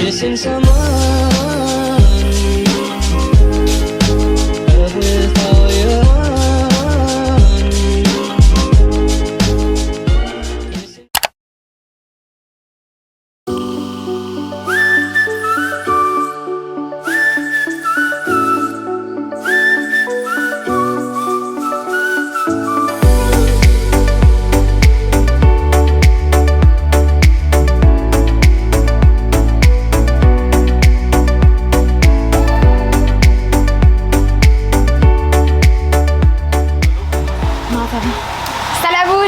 missing someone. Love with all your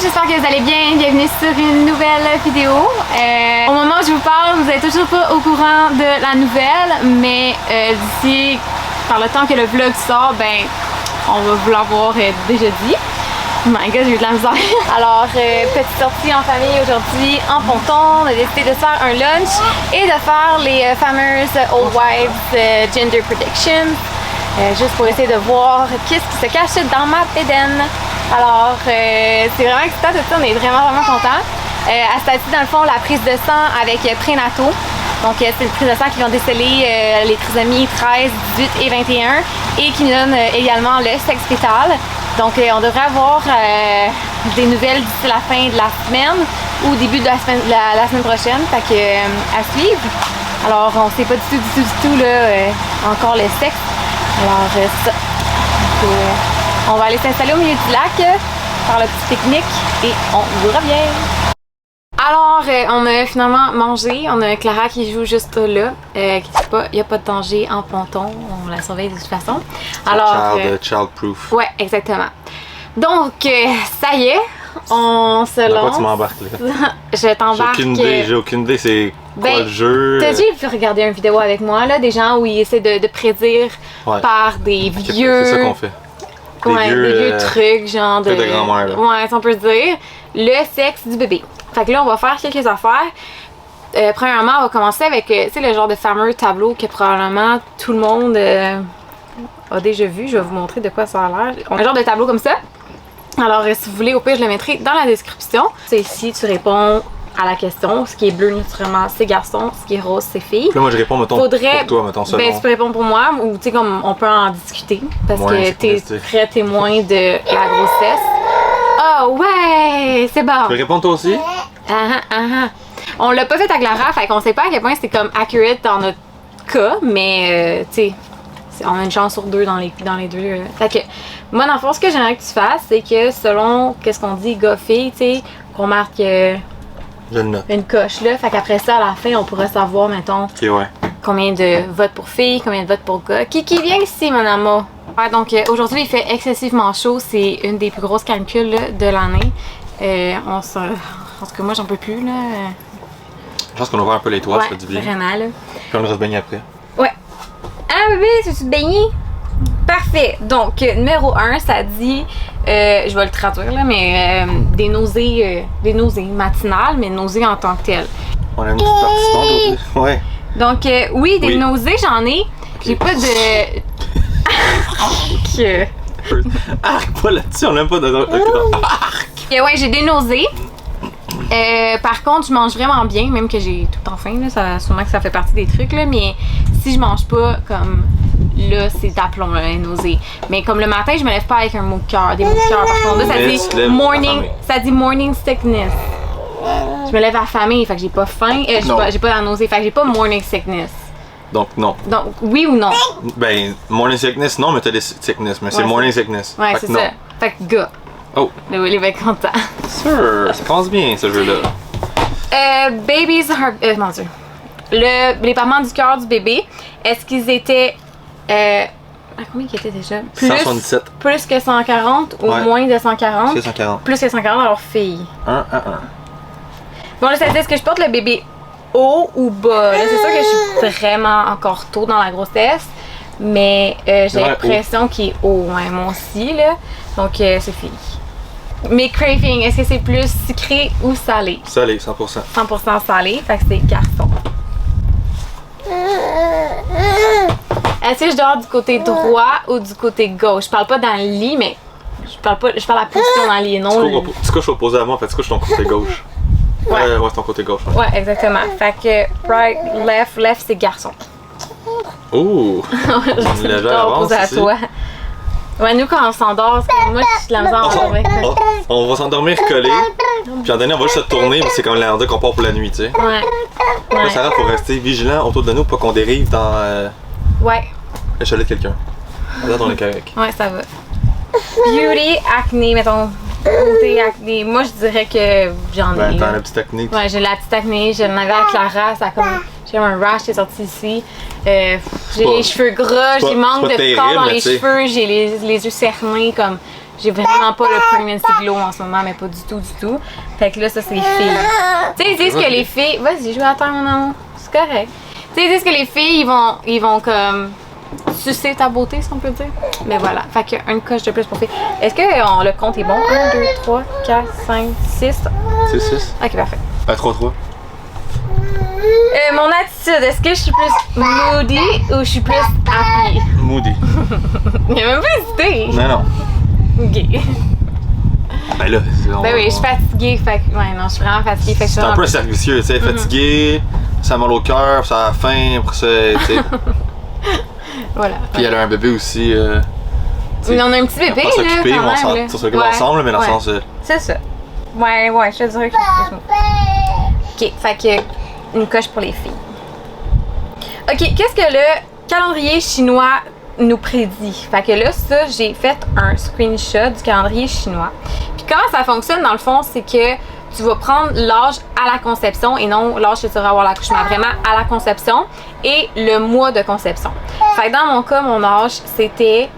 j'espère que vous allez bien. Bienvenue sur une nouvelle vidéo. Au moment où je vous parle, vous n'êtes toujours pas au courant de la nouvelle, mais d'ici, par le temps que le vlog sort, ben, on va vous l'avoir déjà dit. Oh my god, j'ai eu de la misère. Alors, petite sortie en famille aujourd'hui en ponton. On a décidé de se faire un lunch et de faire les fameuses Old Wives Gender Predictions. Juste pour essayer de voir qu'est-ce qui se cache dans ma bédaine. Alors, c'est vraiment excitant tout ça, on est vraiment contents. À ce stade-ci, dans le fond, la prise de sang avec prénato. Donc, c'est une prise de sang qui vont déceler les trisomies 13, 18 et 21 et qui nous donne également le sexe fœtal. Donc, on devrait avoir des nouvelles d'ici la fin de la semaine ou début de la semaine prochaine. Fait que, à suivre. Alors, on sait pas du tout là, encore le sexe. Alors, ça. On va aller s'installer au milieu du lac, faire le petit pique-nique et on vous revient. Alors, on a finalement mangé. On a Clara qui joue juste là. Il n'y a pas de danger en ponton. On la surveille de toute façon. Alors, child-proof. Ouais, exactement. Donc, ça y est, on se lance. Pourquoi tu m'embarques là? Je t'embarque. J'ai aucune idée, c'est quoi le jeu? T'as déjà vu regarder une vidéo avec moi, là, des gens où ils essaient de prédire par des vieux... C'est ça qu'on fait. Des vieux trucs, genre de grand-mère, là. Ouais, si on peut dire. Le sexe du bébé. Fait que là, on va faire quelques affaires. Premièrement, on va commencer avec, tu sais, le genre de fameux tableau que probablement tout le monde a déjà vu. Je vais vous montrer de quoi ça a l'air. Un genre de tableau comme ça. Alors, si vous voulez, au pire, je le mettrai dans la description. C'est ici, tu réponds à la question. Ce qui est bleu, naturellement, c'est garçon. Ce qui est rose, c'est fille. Là, moi, je réponds, mettons, pour toi, mettons, selon. Ben, tu peux répondre pour moi, ou tu sais, comme on peut en discuter. Parce que t'es très témoin de la grossesse. Oh, ouais! C'est bon! Tu peux répondre toi aussi? On l'a pas fait à Clara, fait qu'on sait pas à quel point c'est comme accurate dans notre cas, mais tu sais, on a une chance sur deux dans les deux. Fait que, moi, dans le fond, ce que j'aimerais que tu fasses, c'est que selon qu'est-ce qu'on dit, gars-fille, tu sais, qu'on marque une coche là. Fait qu'après ça, à la fin, on pourra savoir, mettons, combien de votes pour filles, combien de votes pour gars. Qui vient ici, mon amour? Ouais, donc aujourd'hui, il fait excessivement chaud. C'est une des plus grosses canicules là, de l'année. Parce que moi, j'en peux plus, là. Je pense qu'on ouvre un peu les toits, ça fait du bien. Vraiment, là. Puis on va se baigner après. Ouais. Ah, bébé, tu veux te baigner? Parfait. Donc, numéro 1, ça dit, je vais le traduire là, mais des nausées matinales, mais nausées en tant que telles. On a une petite participante aujourd'hui. Ouais. Donc, oui, des nausées, j'en ai. J'ai pas de. Arc, pas là-dessus, on n'aime pas de. Arc! Ouais, j'ai des nausées. Par contre, je mange vraiment bien, même que j'ai tout le temps faim, là, sûrement que ça fait partie des trucs, là, mais si je mange pas, comme là, c'est d'aplomb, là, les nausées. Mais comme le matin, je me lève pas avec un mot de cœur, des mots de cœur. Par contre, là, ça dit morning sickness. Je me lève affamée, fait que j'ai pas faim, j'ai pas la nausée, fait que j'ai pas morning sickness. Donc, non. Donc, oui ou non? Ben, morning sickness, non, mais t'as des sickness, mais c'est morning sickness. Ouais, c'est ça. Fait que gars. Oh! Le Willy va être content. Sûr, ça commence bien ce jeu-là. Baby's heart. Mon Dieu. Les battements du cœur du bébé, est-ce qu'ils étaient. Combien ils étaient déjà? 177. Plus que 140 ou moins de 140? Plus que 140. Plus que 140, alors fille. 1 à 1. Bon, là, ça dit, est-ce que je porte le bébé haut ou bas? Là, c'est sûr que je suis vraiment encore tôt dans la grossesse, mais j'ai l'impression qu'il est haut, hein, moi aussi, là. Donc, c'est fille. Mes cravings, est-ce que c'est plus sucré ou salé? Salé, 100%. 100% salé, fait que c'est garçon. Est-ce que je dors du côté droit ou du côté gauche? Je parle pas dans le lit, mais je parle à la position dans le lit, non? Tu couches opposé à moi, en fait, tu couches ton côté gauche. Ouais, c'est ton côté gauche. Ouais, exactement. Fait que right, left, c'est garçon. Ouh! C'est légère plutôt avance opposé à ici. toi. Ouais, nous, quand on s'endort, c'est comme moi, je suis de la misère à endormir. On va s'endormir collé, puis en dernier, on va juste se tourner, mais c'est comme l'endroit qu'on part pour la nuit, tu sais. Ouais. Là, Ouais. Sarah, faut rester vigilant autour de nous, pas qu'on dérive dans Ouais. le chalet de quelqu'un. Là, on est correct. Ouais, ça va. Beauty, acné, mettons. Beauté, acné. Moi, je dirais que j'en ai. Ben, t'as là. la petite technique. Ouais, j'ai la petite acné, j'en avais à Clara, ça a comme. J'ai un rash qui est sorti ici. J'ai pas- les cheveux gras, c'est pas- j'ai manque c'est pas de terrible, corps dans mais les tu sais. cheveux, j'ai les yeux cernés, comme. J'ai vraiment pas le pregnancy glow en ce moment, mais pas du tout. Fait que là, ça, c'est les filles. Tu sais, ils disent que les filles. Vas-y, je vais attendre mon amour. C'est correct. Tu sais, ils disent que les filles, ils vont comme. Sucer ta beauté, si on peut dire. Mais voilà. Fait que une coche de plus pour filles. Est-ce que le compte est bon? 1, 2, 3, 4, 5, 6. C'est 6. Ok, parfait. 3-3. Mon attitude, est-ce que je suis plus moody ou je suis plus happy? Moody. Il a même pas hésité. Non. Ok. Ben là, Ben oui, je suis fatiguée. Fait que, ouais, non, je suis vraiment fatiguée. Fait que je suis C'est un vraiment- peu servicieux, tu sais, fatigué, ça a mal au cœur, ça a faim, après ça, tu sais. Voilà. Puis elle a un bébé aussi. Tu sais, Mais on a un petit bébé, on va là. s'occuper, quand on même, s'en là. s'occupe Ouais. ensemble, mais dans le Ouais. sens. C'est ça. Ouais, je te dirais que je suis plus. Ok, fait que une coche pour les filles. Ok, qu'est-ce que le calendrier chinois nous prédit? Fait que là, ça, j'ai fait un screenshot du calendrier chinois. Puis comment ça fonctionne, dans le fond, c'est que tu vas prendre l'âge à la conception et non l'âge que tu vas avoir l'accouchement, vraiment à la conception et le mois de conception. Fait que dans mon cas, mon âge, c'était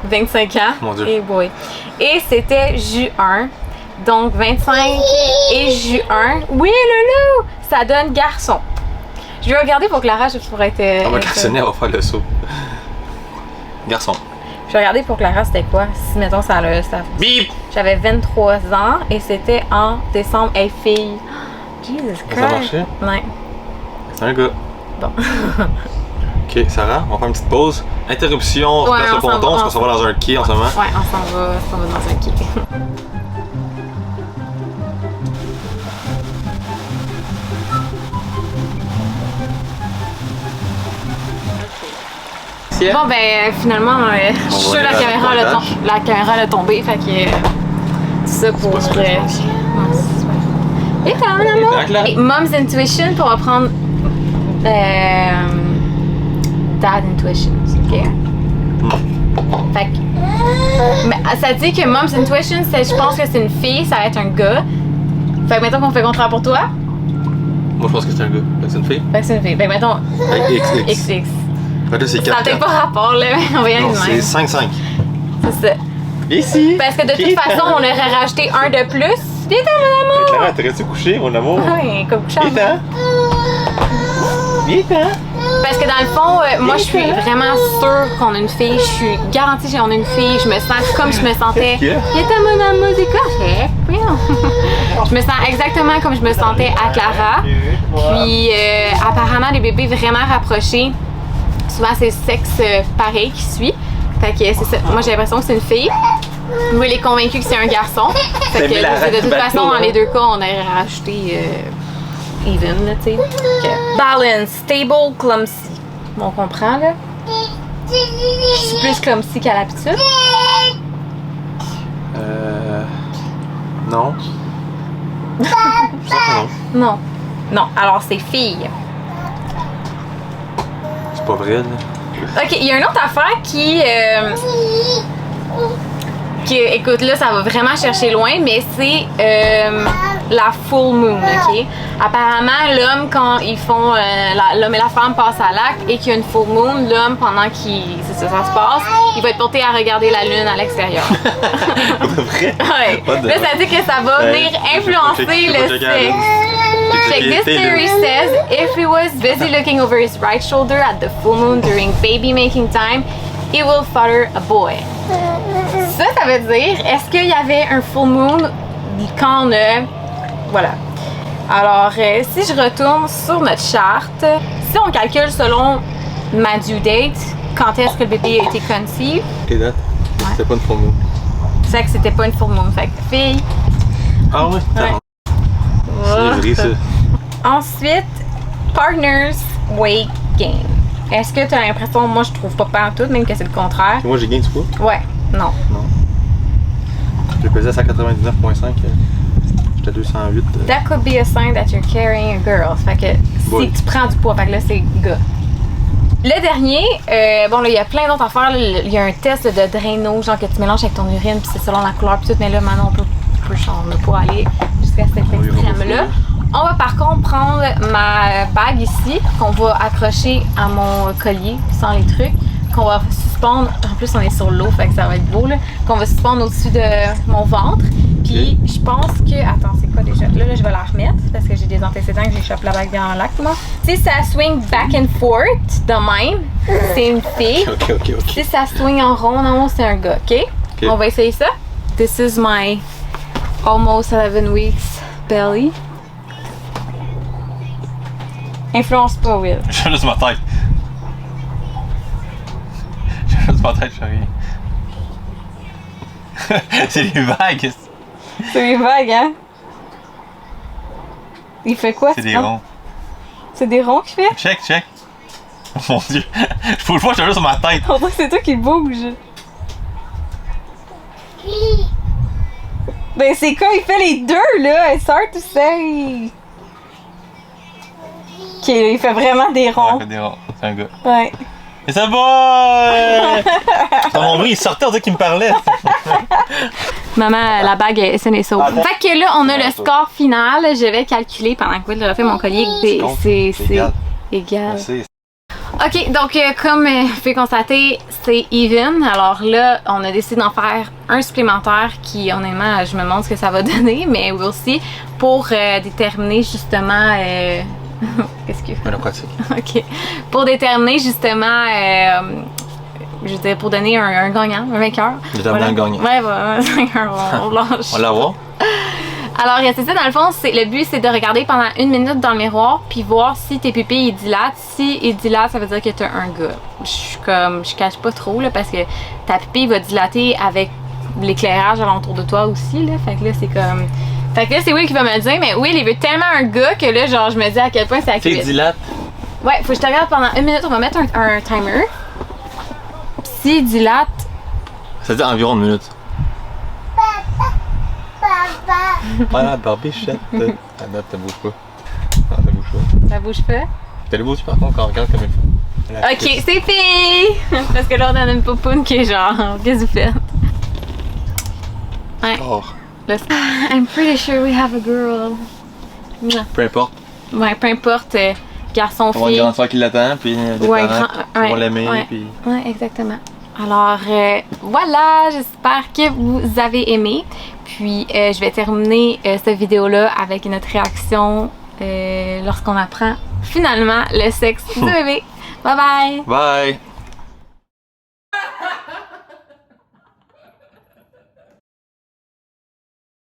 25 ans. Mon Dieu. Et boy. Et c'était juin. Donc 25 et juin. Oui, loulou! Ça donne garçon. Je vais regarder pour Clara, je pourrais être. On va garçonner, on va faire le saut. Garçon. Je vais regarder pour Clara, c'était quoi? Si, mettons, ça. Bip! J'avais 23 ans et c'était en décembre. Hey, fille! Jesus Christ! Ça a marché? Ouais. C'est un gars. Bon. Ok, Sarah, on va faire une petite pause. Interruption, on Ouais, replace le on s'en ponton, va, parce qu'on s'en va dans un quai en ce moment. Ouais, on s'en va dans un quai. Bon, ben, finalement, je suis sûre aller à la caméra a tombé, fait que. C'est ça pour. pas super, je pense. Non, c'est super. Et quand même, amour. Et Clara. Et Mom's Intuition, pour reprendre. Dad Intuition, ok? Fait que. Mais ça dit que Mom's Intuition, je pense que c'est une fille, ça va être un gars. Fait que mettons qu'on fait contraire pour toi. Moi, je pense que c'est un gars. Fait que c'est une fille. Fait que c'est une fille. Fait que mettons Fait que XX. XX. Fait que là, c'est Ça 4. n'a peut-être pas rapport, là, mais on va y aller Non, de c'est même. 5-5. C'est ça. Ici! Parce que de toute façon, on aurait rajouté un de plus. Viens, mon amour! Clara, t'aurais-tu couché, mon amour? Oui, comme couchant. Viens-t'en! Viens-t'en! Parce que dans le fond, moi, je suis vraiment sûre qu'on a une fille. Je suis garantie qu'on a une fille. Je me sens comme je me sentais. Qu'est-ce qu'il y a? Viens, mon amour, c'est correct. Voyons. Je me sens exactement comme je me sentais à Clara. Puis, apparemment, les bébés vraiment rapprochés, souvent, c'est sexe pareil qui suit. Fait que c'est ça. Moi, j'ai l'impression que c'est une fille. Moi, elle est convaincue que c'est un garçon. Fait que de toute façon, dans les deux cas, on aurait rajouté even, là, tu sais. Balance, stable, clumsy. On comprend, là? Je suis plus clumsy qu'à l'habitude. Non. Je pense que non. Non. Non, alors c'est fille. C'est pas vrai, là. Ok, il y a une autre affaire qui, écoute, là, ça va vraiment chercher loin, mais c'est la full moon, ok? Apparemment, l'homme, quand ils font, l'homme et la femme passent à l'acte et qu'il y a une full moon, l'homme, pendant ça se passe, il va être porté à regarder la lune à l'extérieur. Pas de vrai? Ouais. What the- Là, ça dit que ça va venir influencer le sexe. Check, this theory says if he was busy looking over his right shoulder at the full moon during baby making time, he will father a boy. Ça veut dire, est-ce qu'il y avait un full moon quand on a... Voilà. Alors, si je retourne sur notre charte, si on calcule selon ma due date, quand est-ce que le bébé a été conceived, Tes dates? C'était pas une full moon. c'est que c'était pas une full moon. Fait que fille, Ah ouais? Ouais. niaiserie, ça. Ensuite, Partners Weight Gain. Est-ce que tu as l'impression, moi je trouve pas tout, même que c'est le contraire? Moi, j'ai gagné du poids. Ouais, non. Non. J'ai pesé à 199,5. J'étais à 208. That could be a sign that you're carrying a girl. Fait que Boy. si tu prends du poids, fait que là c'est gars. Le dernier, bon là il y a plein d'autres affaires. Là, il y a un test de draino, genre que tu mélanges avec ton urine, puis c'est selon la couleur, puis tout. Mais là maintenant on peut pas aller jusqu'à cet extrême-là. On va par contre prendre ma bague ici, qu'on va accrocher à mon collier, sans les trucs, qu'on va suspendre. En plus, on est sur l'eau, fait que ça va être beau, là. Qu'on va suspendre au-dessus de mon ventre. Puis, je pense que. Attends, c'est quoi déjà? Là, je vais la remettre parce que j'ai des antécédents que j'échappe la bague dans l'acte, moi. Si ça swing back and forth de même, c'est une fille. Ok. Si ça swing en rond, non, c'est un gars, ok? On va essayer ça. This is my almost 11 weeks belly. Influence pas, Will. J'ai juste ma tête. J'ai juste ma tête, je fais rien. C'est les vagues. C'est des vagues, hein? Il fait quoi? C'est des ronds. C'est des ronds qu'il fait? Check. Oh mon dieu. Faut que je vois, j'ai juste ma tête. On dirait que c'est toi qui bouge. Ben c'est quoi? Il fait les deux, là! It's hard to say! Ok, là, il fait vraiment des ronds. Ouais, des ronds. C'est un gars. Ouais. Et ça va! Dans mon bruit, il sortait, on dirait qu'il me parlait. Maman, la bague est saine et sauve. Fait que là, on a le score final. Je vais calculer pendant que Will refait mon collier. C'est égal. Merci. Ok, donc comme vous pouvez constater, c'est even. Alors là, on a décidé d'en faire un supplémentaire qui, honnêtement, je me demande ce que ça va donner, mais we'll see, pour déterminer justement... Qu'est-ce qu'il fait? La pratique. Ok. Pour déterminer justement... je veux dire, pour donner un gagnant, un vainqueur. Déterminer un gagnant. Ouais, un vainqueur, on lâche. On va l'avoir. Alors, c'est ça, dans le fond, le but, c'est de regarder pendant 1 minute dans le miroir puis voir si tes pupilles ils dilatent. Si ils dilatent, ça veut dire que t'as un gars. Je cache pas trop, là, parce que ta pupille va dilater avec l'éclairage alentour de toi aussi, là. Fait que là, c'est comme... Fait que là, c'est Will qui va me le dire, mais Will, il veut tellement un gars que là, genre, je me dis à quel point c'est accurate. Tu dilate. Ouais, faut que je te regarde pendant 1 minute. On va mettre un timer. Pis s'il dilate... Ça dit environ 1 minute. Voilà, Barbie, chette. Ah non, ça bouge pas. Non, ça bouge pas. Ça bouge pas? T'as le beau par contre quand on regarde comme il faut. Ok, c'est fini! Parce que là, on a une popoune qui est genre, qu'est-ce que vous faites? Ouais. Oh. I'm pretty sure we have a girl. Non. Peu importe. Ouais, peu importe, garçon, On va fille. une grande soeur qui l'attend, puis des Ouais, parents qui vont l'aimer, ouais. puis... Ouais, exactement. Alors, voilà, j'espère que vous avez aimé. Puis, je vais terminer cette vidéo-là avec notre réaction lorsqu'on apprend finalement le sexe du bébé. Bye bye! Bye!